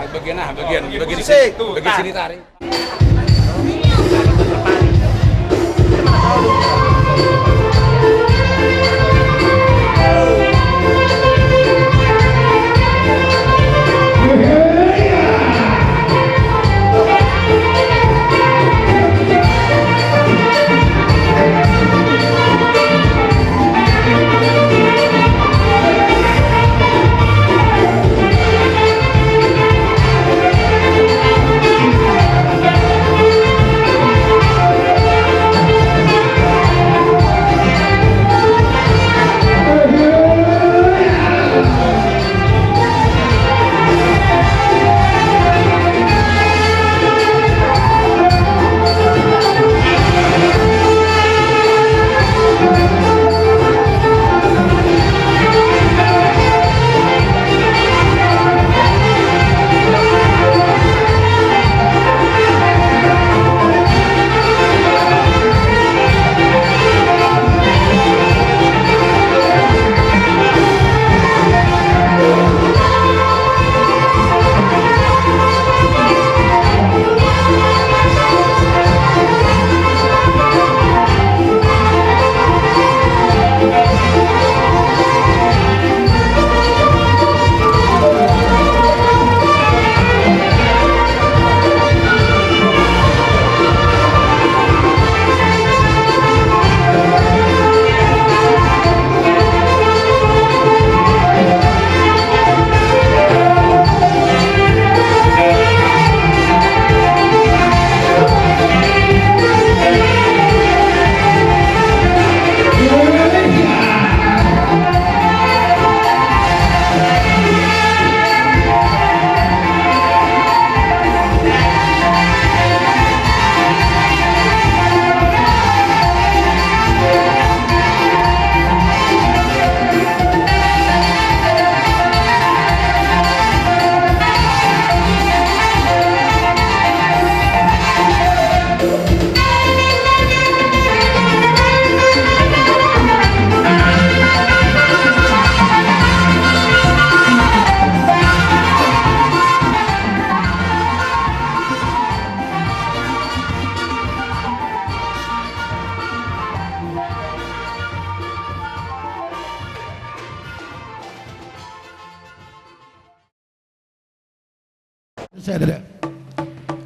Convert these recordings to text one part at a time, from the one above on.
Bagian sini tarik.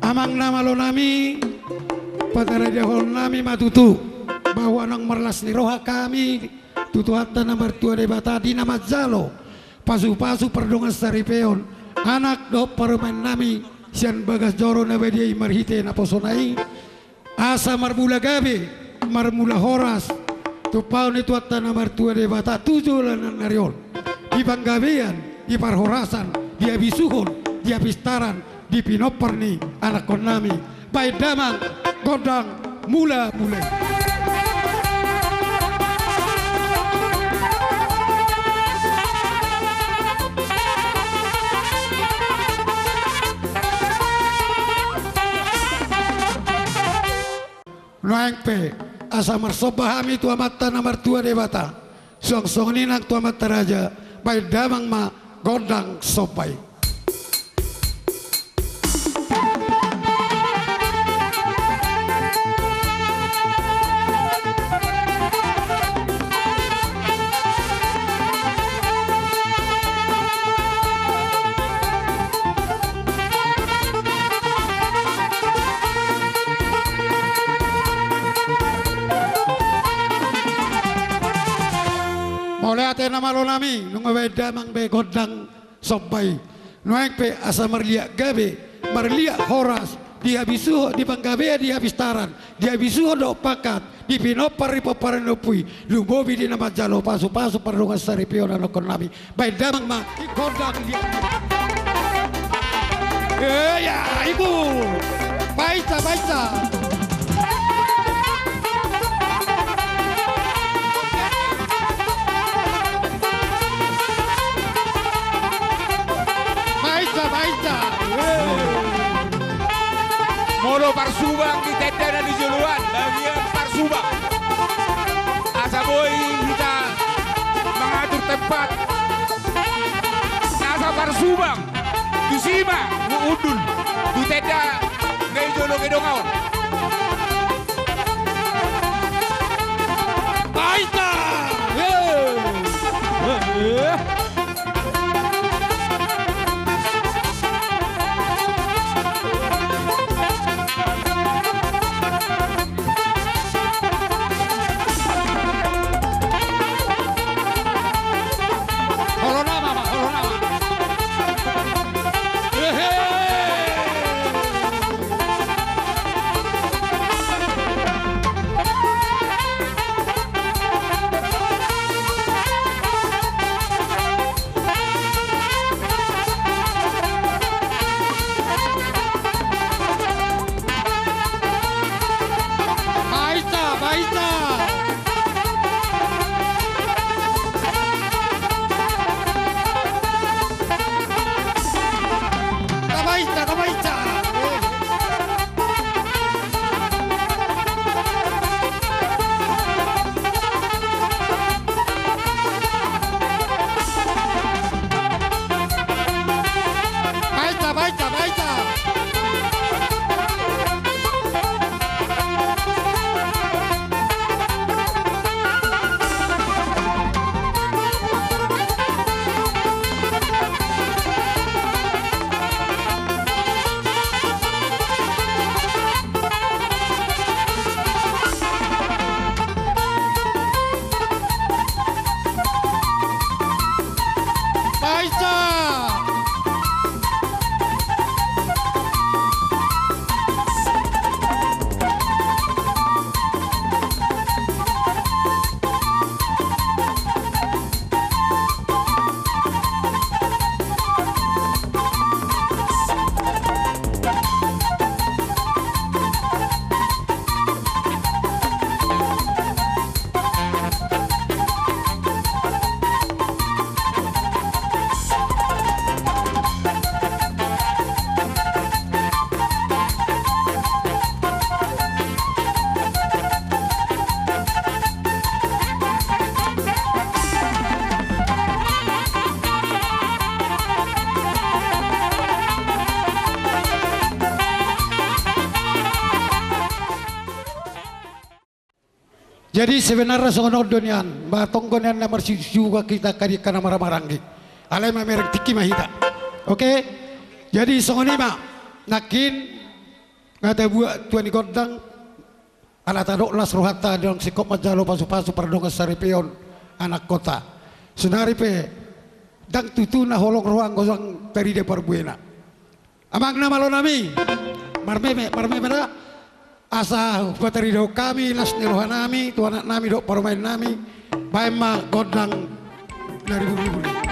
Amang nama lo nami pataraja hol nami matutu bahwa nang merlas ni roha kami tutu hatta nomor 2 de batadi nama jalo pasu-pasu perdongan saripeon anak do permen nami sian bagas joro na bediai marhite na posonai asa marmula gabe marmula horas tu paun itu hatta nomor 2 de bata 7 lanan nariol di panggabean di parhorasan di abisuhon di apistaran di pinoperni anak konami baik damang godang mula mulai noengpe asa marsobahami tu amata nomor 2 debata song ninak tu amata raja baik damang ma godang sopai. Mulai ate nama lo nami nung beda mang be godang sobai nuek pe asa marlia gabe marlia horas di habisuh di panggabe di habistaran di habisuh do pakat di pinopar di paparan opui lubobi di nama jalo pasu perlungan saripio dan okon nami beda mang ma godang dia ya ibu baca Molo Parsubang di tenda dan di juluan bagian Parsubang asa boy kita mengatur tempat asa Parsubang di Sima udul du tedda ngay jolo ke dongaon Baita Jadi sebenarnya sono donian, batonggonan na juga kita kari kana maramarangi. Alai mamerek tiki mahita. Oke? Jadi songoni ma nakin ngata buat tuan godang anak tadok las rohata dalam sikop majalo pasu-pasu perdonga saripeon anak kota. Sunari pe dang tutuna holong ruang gosong dari depar buena. Amang nama lo nami marmeme mera asa bateri do kami las nirohan nami tuan nami do permain nami baima godang dari bumi-bumi.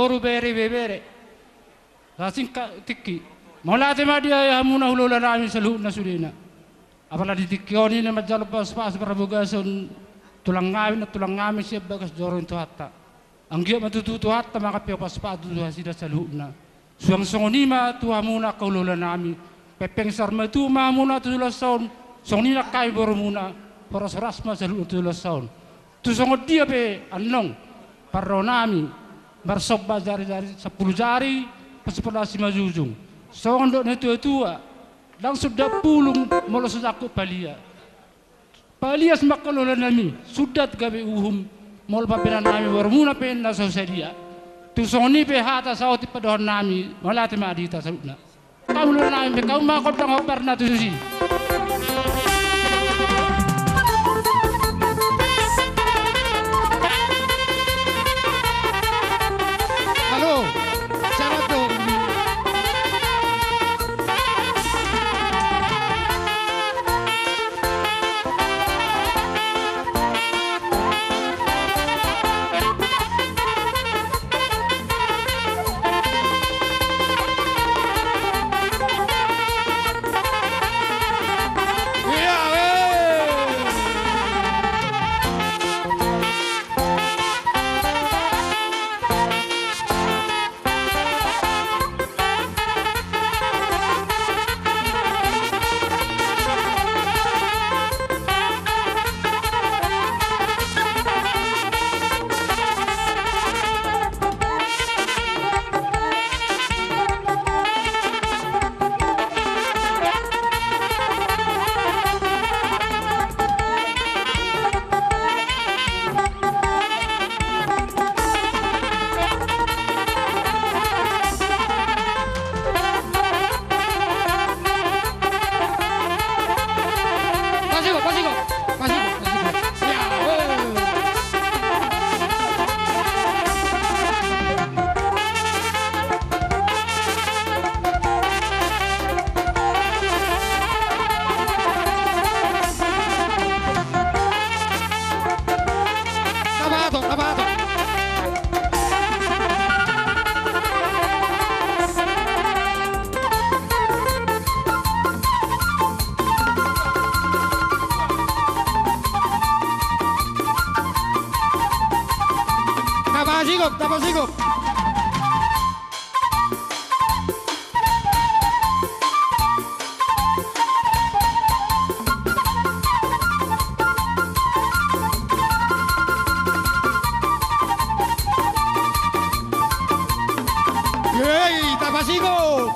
boru bere bebere. Rasing tiki. Mola tema dia ya muna hulula nami saluhut na sudina. Apalagi tikoni na majalo pas barabugason tulang ngamin siya bagas joron tu hatta. Ang giya matututu hatta makapio pas tu hasida saluhut na. Suang songonima tuha muna kaulula nami. Pepeng sarma tu ma muna tu lason. Songonina kai boru muna. Poros rasma saluhut tu lason. Tu songot dia pe anong paronami. Barsok jari 10 jari pasipulasi majujung. Songon dok tua langsung dah pulung mula sudaku palia. Palia semakalola nami sudat gabe uhum mol paperan nami warmuna pen na sosadia. Tu songoni pe hata sauti padon nami malati madita saluna. Kau lu nami pe kau makot dang hopar na tu susi. Halo, selamat dong. Tapos higop. Yeay, tapos higop.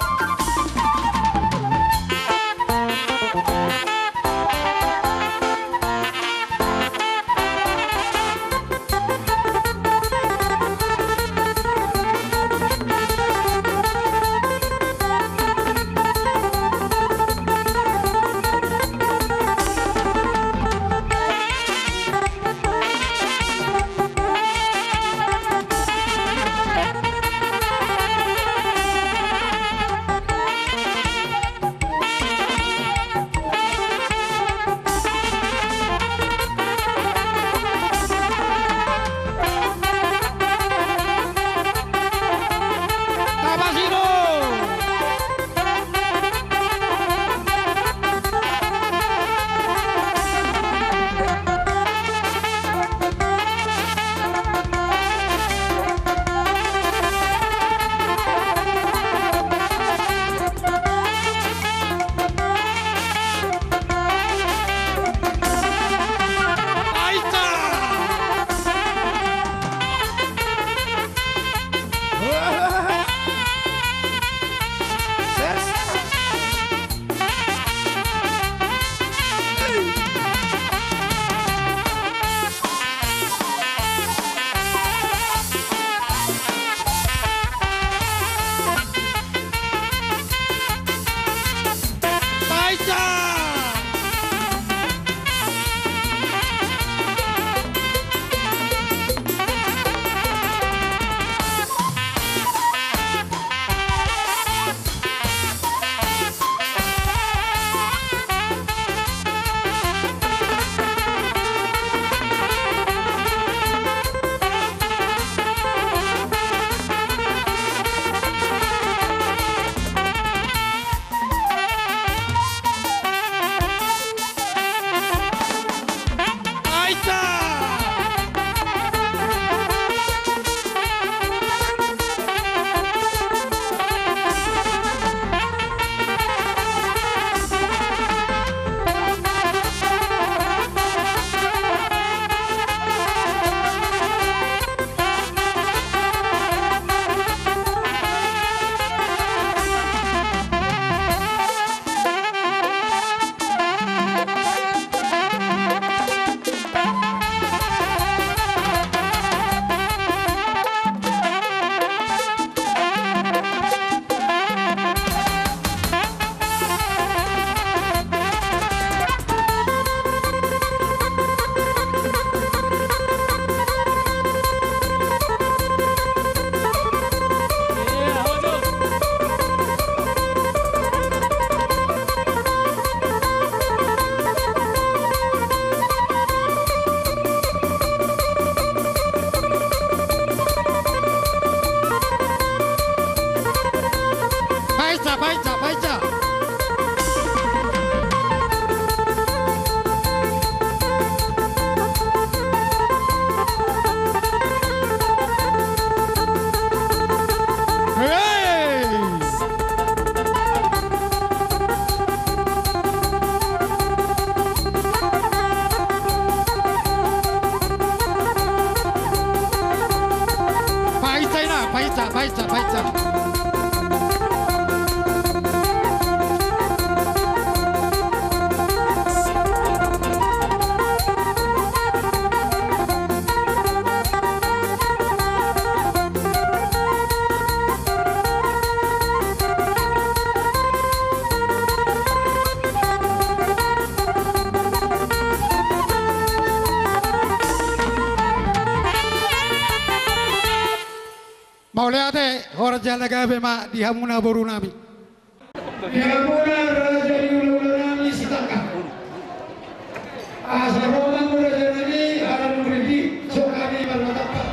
Mauliate horja lagabe ma di hamuna boru nami. Di hamuna raja di ulu nami sitaka. Asaroma raja nami aran muridi sokami malmatapa.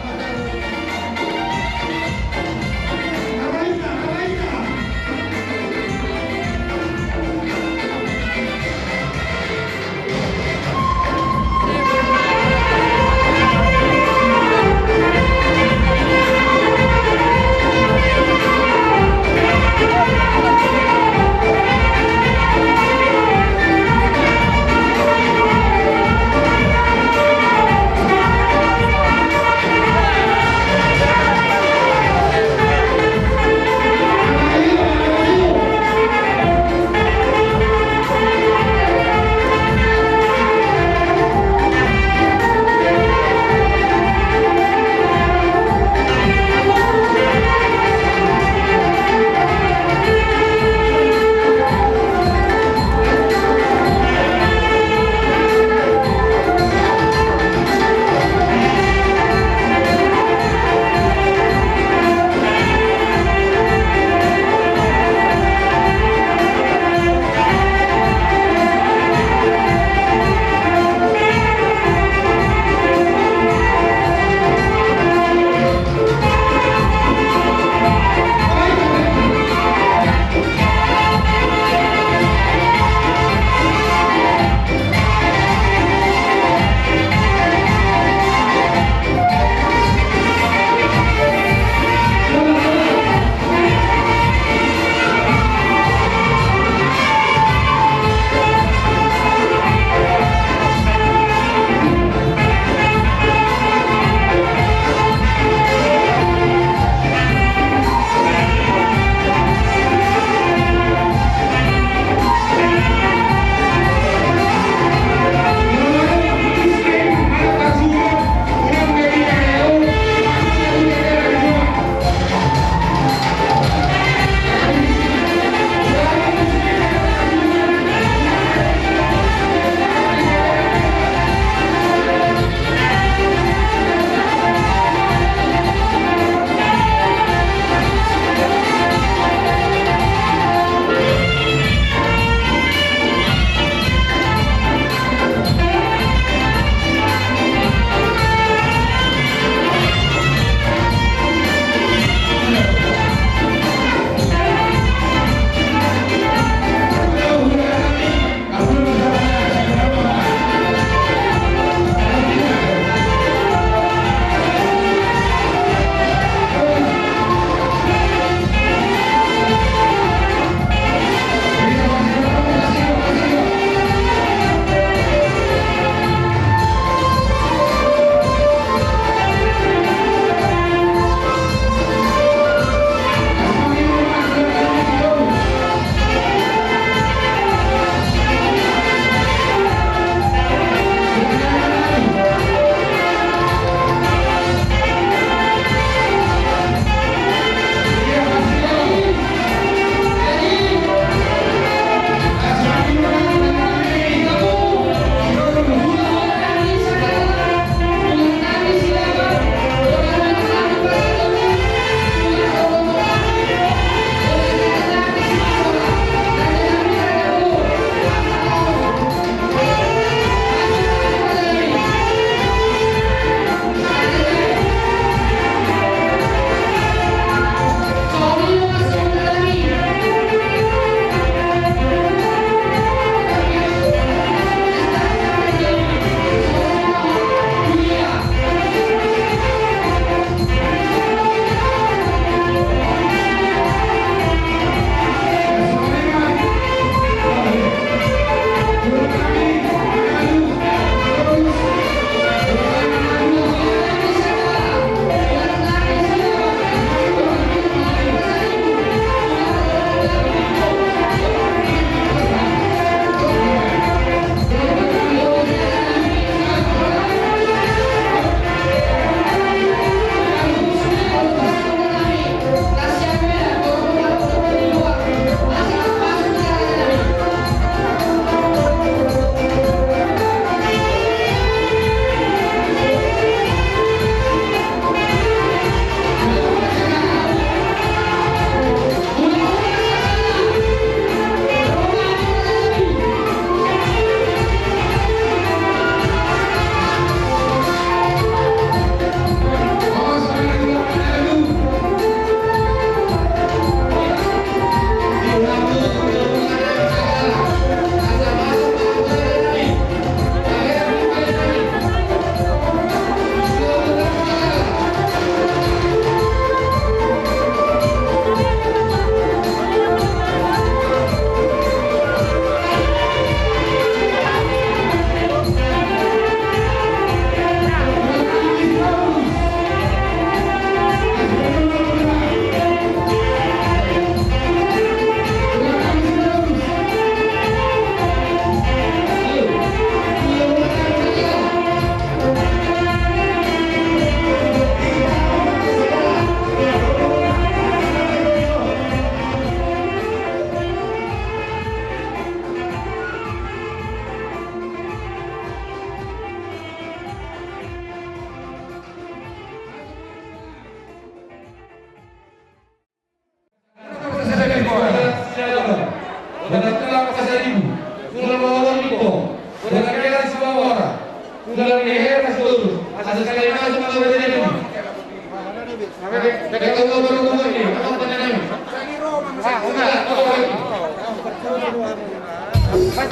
Pak,